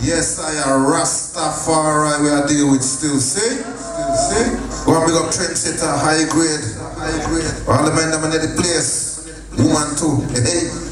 Yes, I am Rastafari. We are dealing with still see. Go and big up Trendsetter, high grade. All the men that are in the place. Woman too. Hey.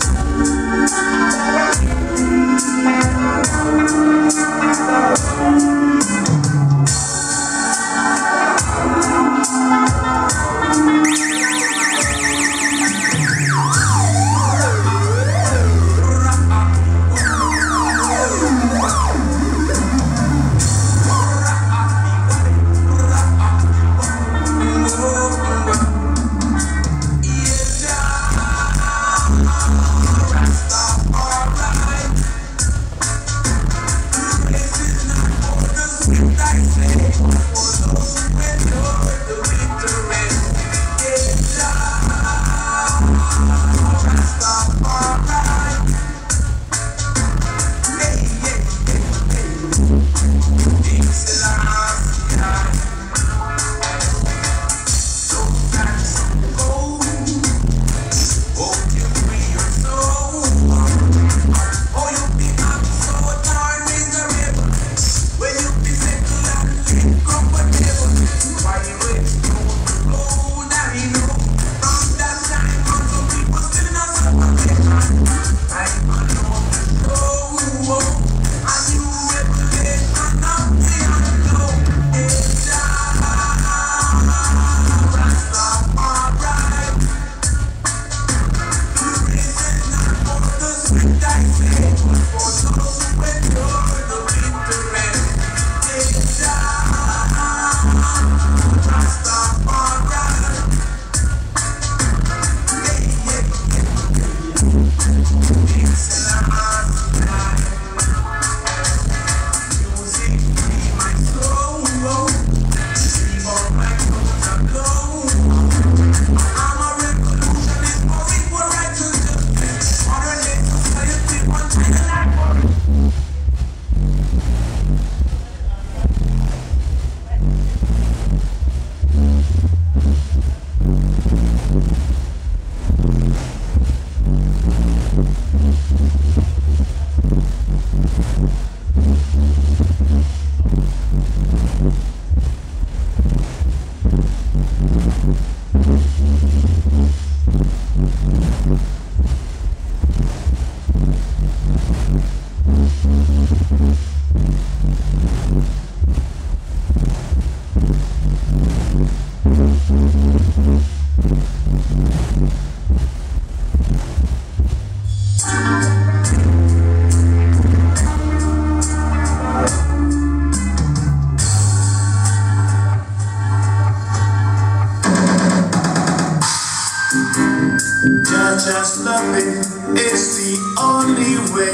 Just loving is the only way.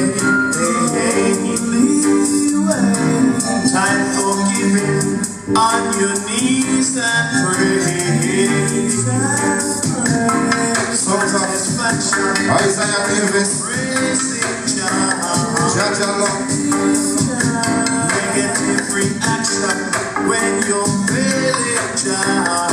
Time for giving on your knees and pray. Songs of satisfaction. Isaiah Davis. Praising Jaja Love. Negative reaction when you're feeling down.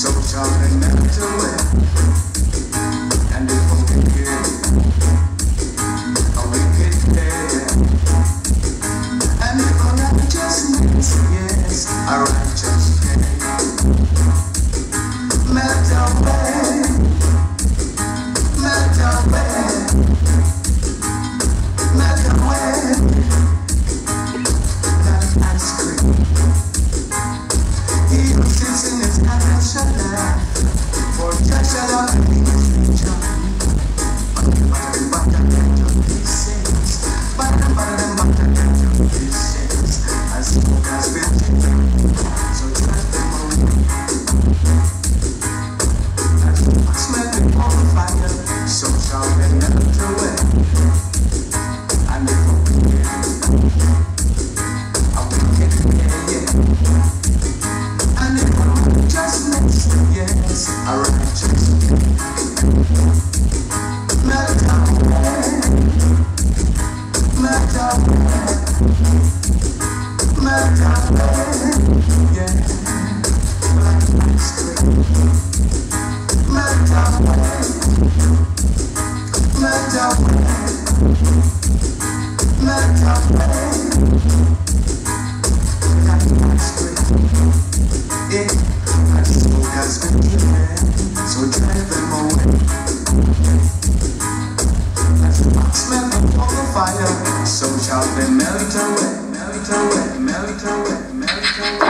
so shall they melt away. And if we can hear a wicked day, and if a righteousness, yes, a righteous day, melt away, melt away, melt away, like ice cream. He who sits in his garden shall laugh, for Jah shall have his vision. As smoke has been taken, so drive them away. As the smell them on fire, so shall they melt away. And if we hear a wicked day, and if righteousness, yes, a righteous day, melt away, melt away, melt away, yeah, like ice cream, melt away, melt away, melt away, like ice cream. Yeah, and the smoke has been given, so drive them away. As the box smell of all the fire, so shall they melt away, melt away, melt away, melt away.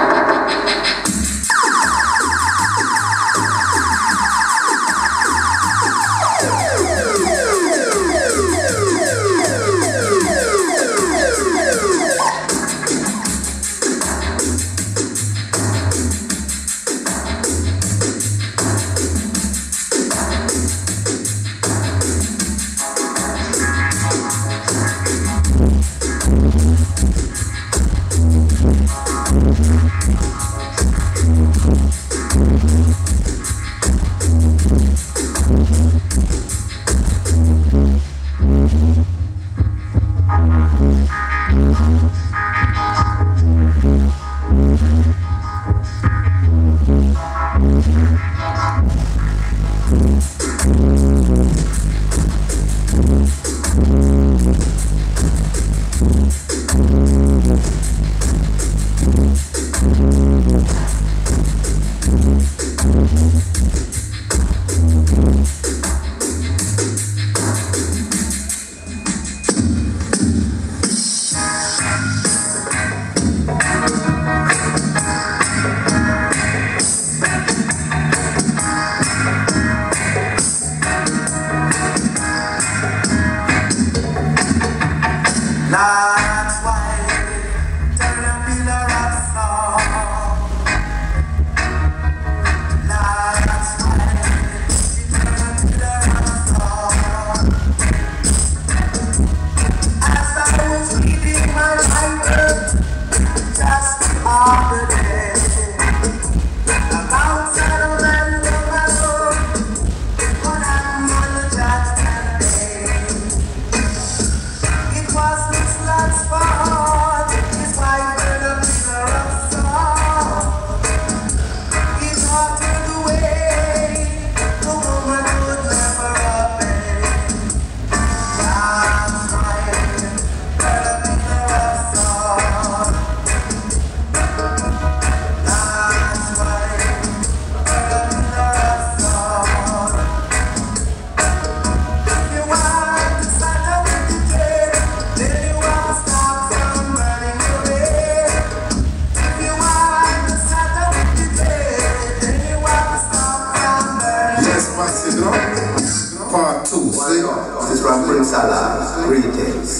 Part 2, see? This is from Prince Allah. Greetings.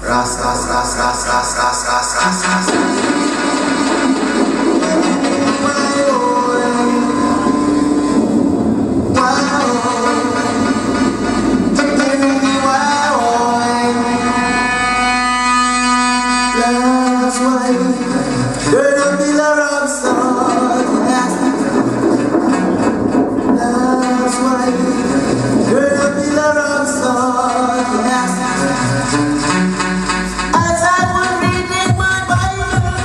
Ras, ras, ras, ras, ras, ras, ras, ras, ras. As I was reading my Bible,